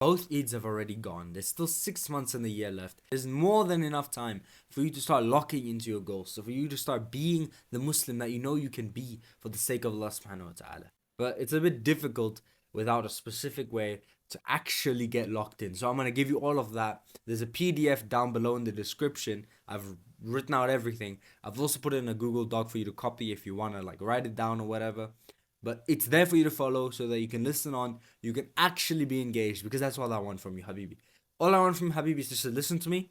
Both Eids have already gone. There's still 6 months in the year left. There's more than enough time for you to start locking into your goals. So for you to start being the Muslim that you know you can be for the sake of Allah subhanahu wa ta'ala. But it's a bit difficult without a specific way to actually get locked in. So I'm going to give you all of that. There's a PDF down below in the description. I've written out everything. I've also put it in a Google Doc for you to copy if you want to like write it down or whatever. But it's there for you to follow so that you can listen on, you can actually be engaged, because that's all I want from you, Habibi. All I want from Habibi is just to listen to me,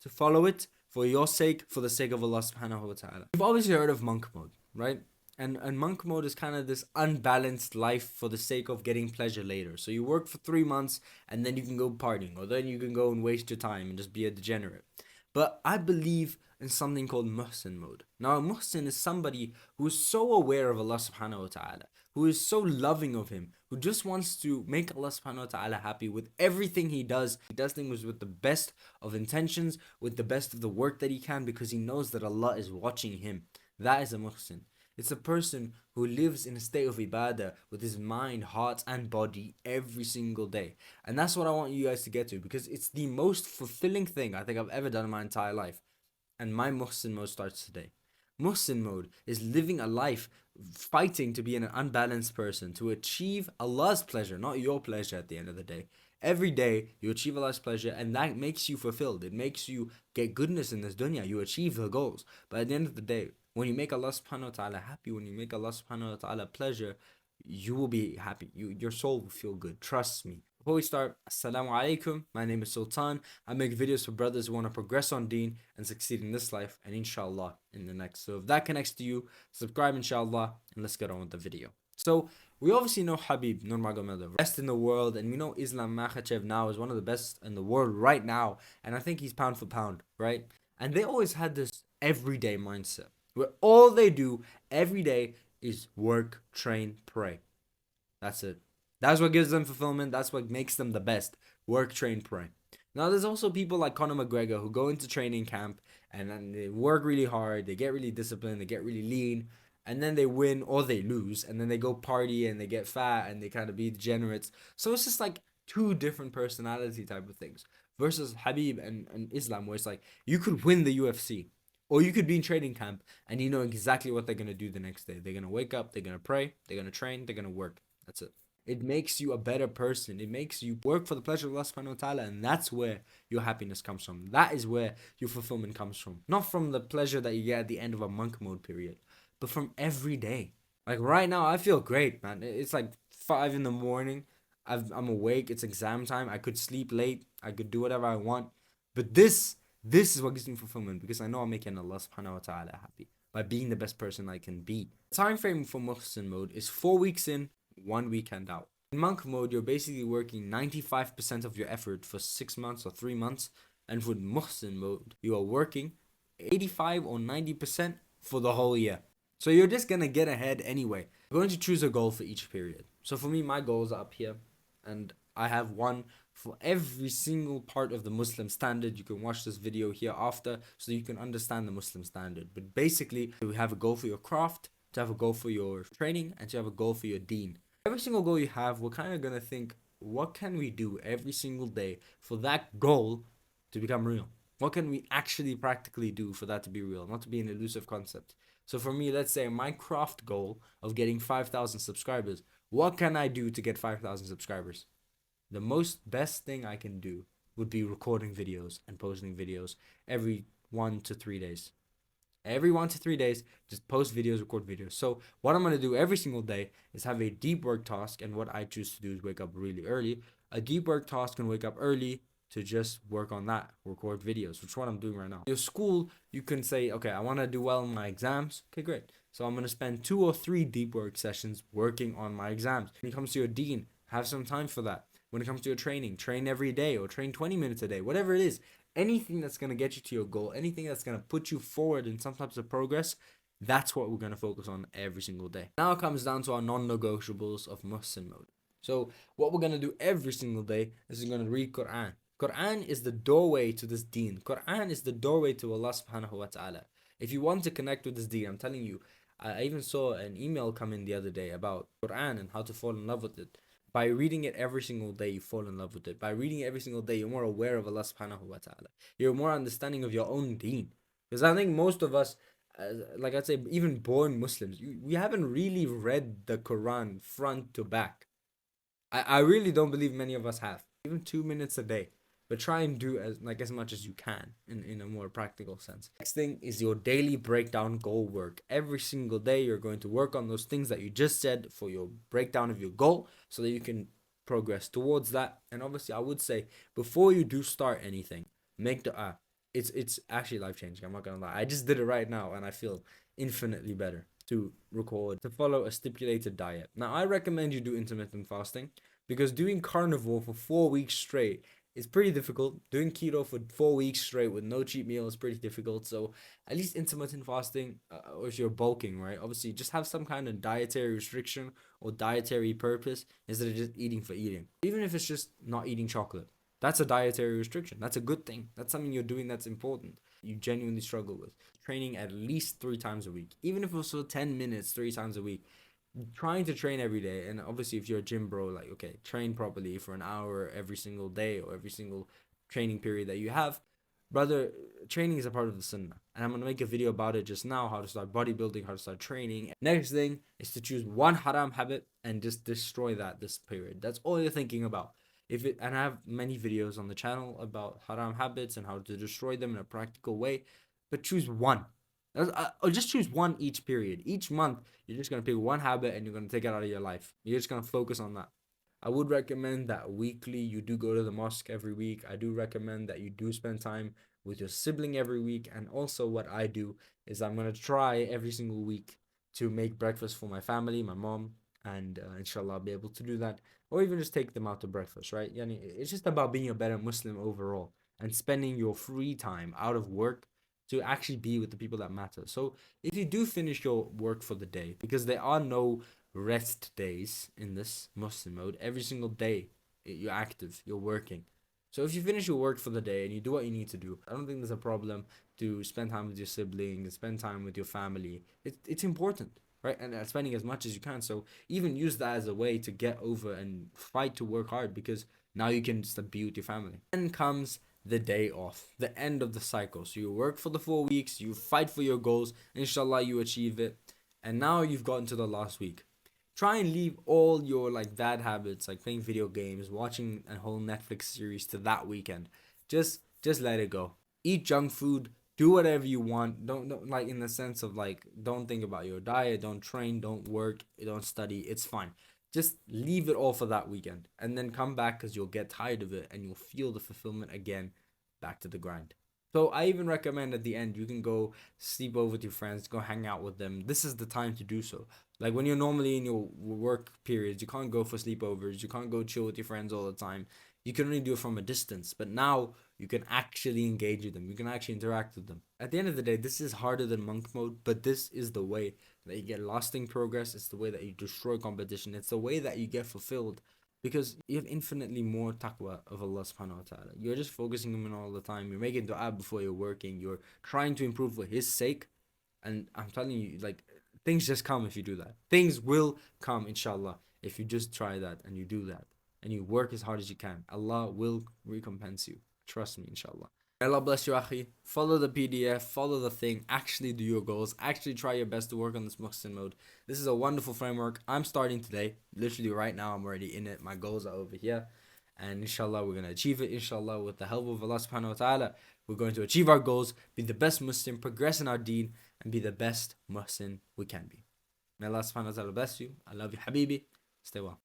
to follow it, for your sake, for the sake of Allah subhanahu wa ta'ala. You've obviously heard of monk mode, right? And monk mode is kind of this unbalanced life for the sake of getting pleasure later. So you work for 3 months and then you can go partying, or then you can go and waste your time and just be a degenerate. But I believe in something called Muhsin Mode. Now, a Muhsin is somebody who is so aware of Allah subhanahu wa ta'ala, who is so loving of Him, who just wants to make Allah subhanahu wa ta'ala happy with everything he does. He does things with the best of intentions, with the best of the work that he can, because he knows that Allah is watching him. That is a Muhsin. It's a person who lives in a state of ibadah with his mind, heart and body every single day. And that's what I want you guys to get to, because it's the most fulfilling thing I think I've ever done in my entire life. And my Muhsin Mode starts today. Muhsin Mode is living a life fighting to be an unbalanced person, to achieve Allah's pleasure, not your pleasure at the end of the day. Every day you achieve Allah's pleasure, and that makes you fulfilled. It makes you get goodness in this dunya. You achieve the goals. But at the end of the day, when you make Allah subhanahu wa ta'ala happy, when you make Allah subhanahu wa ta'ala pleasure, you will be happy. Your soul will feel good. Trust me. Before we start, Assalamu alaikum. My name is Sultan. I make videos for brothers who want to progress on deen and succeed in this life and inshallah in the next. So if that connects to you, subscribe inshallah, and let's get on with the video. So we obviously know Habib Nurmagomedov, best in the world, and we know Islam Makhachev now is one of the best in the world right now, and I think he's pound for pound, right? And they always had this everyday mindset, where all they do every day is work, train, pray. That's it. That's what gives them fulfillment. That's what makes them the best. Work, train, pray. Now, there's also people like Conor McGregor who go into training camp and then they work really hard. They get really disciplined. They get really lean. And then they win or they lose. And then they go party and they get fat and they kind of be degenerates. So it's just like two different personality type of things. Versus Habib and Islam, where it's like you could win the UFC. Or you could be in training camp and you know exactly what they're going to do the next day. They're going to wake up, they're going to pray, they're going to train, they're going to work. That's it. It makes you a better person. It makes you work for the pleasure of Allah subhanahu wa ta'ala, and that's where your happiness comes from. That is where your fulfillment comes from. Not from the pleasure that you get at the end of a monk mode period, but from every day. Like right now, I feel great, man. It's like 5 in the morning. I'm awake. It's exam time. I could sleep late. I could do whatever I want. But this is what gives me fulfillment, because I know I'm making Allah subhanahu wa ta'ala happy by being the best person I can be. The time frame for Muhsin Mode is 4 weeks in, 1 weekend out. In monk mode, you're basically working 95% of your effort for 6 months or 3 months. And with Muhsin Mode, you are working 85 or 90% for the whole year. So you're just going to get ahead anyway. You're going to choose a goal for each period. So for me, my goals are up here. And I have one for every single part of the Muslim standard. You can watch this video here after so you can understand the Muslim standard. But basically, we have a goal for your craft, to have a goal for your training, and to have a goal for your deen. Every single goal you have, we're kind of going to think, what can we do every single day for that goal to become real? What can we actually practically do for that to be real, not to be an elusive concept? So for me, let's say my craft goal of getting 5,000 subscribers, what can I do to get 5,000 subscribers? The best thing I can do would be recording videos and posting videos every 1 to 3 days. Every 1 to 3 days, just post videos, record videos. So what I'm going to do every single day is have a deep work task. And what I choose to do is wake up really early. A deep work task can wake up early to just work on that, record videos, which is what I'm doing right now. Your school, you can say, okay, I want to do well in my exams. Okay, great. So I'm going to spend 2 or 3 deep work sessions working on my exams. When it comes to your deen, have some time for that. When it comes to your training, train every day or train 20 minutes a day, whatever it is. Anything that's going to get you to your goal, anything that's going to put you forward in some types of progress, that's what we're going to focus on every single day. Now it comes down to our non-negotiables of Muhsin Mode. So what we're going to do every single day is we're going to read Quran. Quran is the doorway to this deen. Quran is the doorway to Allah subhanahu wa ta'ala. If you want to connect with this deen, I'm telling you, I even saw an email come in the other day about Quran and how to fall in love with it. By reading it every single day, you fall in love with it. By reading it every single day, you're more aware of Allah subhanahu wa ta'ala. You're more understanding of your own deen. Because I think most of us, like I'd say, even born Muslims, we haven't really read the Quran front to back. I really don't believe many of us have. Even 2 minutes a day. But try and do as much as you can in a more practical sense. Next thing is your daily breakdown goal work. Every single day you're going to work on those things that you just said for your breakdown of your goal so that you can progress towards that. And obviously I would say before you do start anything, make dua. It's actually life changing. I'm not gonna lie. I just did it right now and I feel infinitely better to record, to follow a stipulated diet. Now I recommend you do intermittent fasting because doing carnivore for 4 weeks straight is pretty difficult. Doing keto for 4 weeks straight with no cheat meal is pretty difficult. So at least intermittent fasting, or if you're bulking, right? Obviously, just have some kind of dietary restriction or dietary purpose instead of just eating for eating. Even if it's just not eating chocolate, that's a dietary restriction. That's a good thing. That's something you're doing that's important. You genuinely struggle with training at least 3 times a week, even if it was for 10 minutes, 3 times a week. Trying to train every day, and obviously if you're a gym bro, like, okay, train properly for an hour every single day or every single training period that you have. Brother, training is a part of the sunnah, and I'm gonna make a video about it just now, how to start bodybuilding, how to start training. Next thing is to choose one haram habit and just destroy that this period. That's all you're thinking about. And I have many videos on the channel about haram habits and how to destroy them in a practical way, but choose one. Or just choose one each period. Each month, you're just going to pick one habit and you're going to take it out of your life. You're just going to focus on that. I would recommend that weekly you do go to the mosque every week. I do recommend that you do spend time with your sibling every week. And also, what I do is I'm going to try every single week to make breakfast for my family, my mom, and inshallah I'll be able to do that. Or even just take them out to breakfast, right? Yani, it's just about being a better Muslim overall and spending your free time out of work to actually be with the people that matter. So if you do finish your work for the day, because there are no rest days in this Muhsin mode, every single day you're active, you're working. So if you finish your work for the day and you do what you need to do, I don't think there's a problem to spend time with your siblings, spend time with your family. It's important, right? And spending as much as you can. So even use that as a way to get over and fight to work hard, because now you can just be with your family. Then comes the day off, the end of the cycle. So you work for the 4 weeks, you fight for your goals, inshallah you achieve it, and now you've gotten to the last week. Try and leave all your bad habits, like playing video games, watching a whole Netflix series, to that weekend. Just let it go. Eat junk food, do whatever you want. Don't like, in the sense of don't think about your diet, don't train, don't work, don't study. It's fine. Just leave it all for that weekend and then come back, because you'll get tired of it and you'll feel the fulfillment again, back to the grind. So I even recommend at the end, you can go sleep over with your friends, go hang out with them. This is the time to do so. Like when you're normally in your work periods, you can't go for sleepovers, you can't go chill with your friends all the time. You can only do it from a distance, but now you can actually engage with them. You can actually interact with them. At the end of the day, this is harder than monk mode, but this is the way that you get lasting progress. It's the way that you destroy competition. It's the way that you get fulfilled, because you have infinitely more taqwa of Allah subhanahu wa ta'ala. You're just focusing on Him all the time. You're making dua before you're working. You're trying to improve for His sake. And I'm telling you, things just come if you do that. Things will come, inshallah, if you just try that and you do that and you work as hard as you can. Allah will recompense you. Trust me, inshallah. Allah bless you, akhi. Follow the PDF, follow the thing, actually do your goals, actually try your best to work on this Muhsin mode. This is a wonderful framework. I'm starting today. Literally right now, I'm already in it. My goals are over here. And inshallah, we're going to achieve it. Inshallah, with the help of Allah subhanahu wa ta'ala, we're going to achieve our goals, be the best Muslim, progress in our deen, and be the best Muhsin we can be. May Allah subhanahu wa ta'ala bless you. I love you, Habibi. Stay well.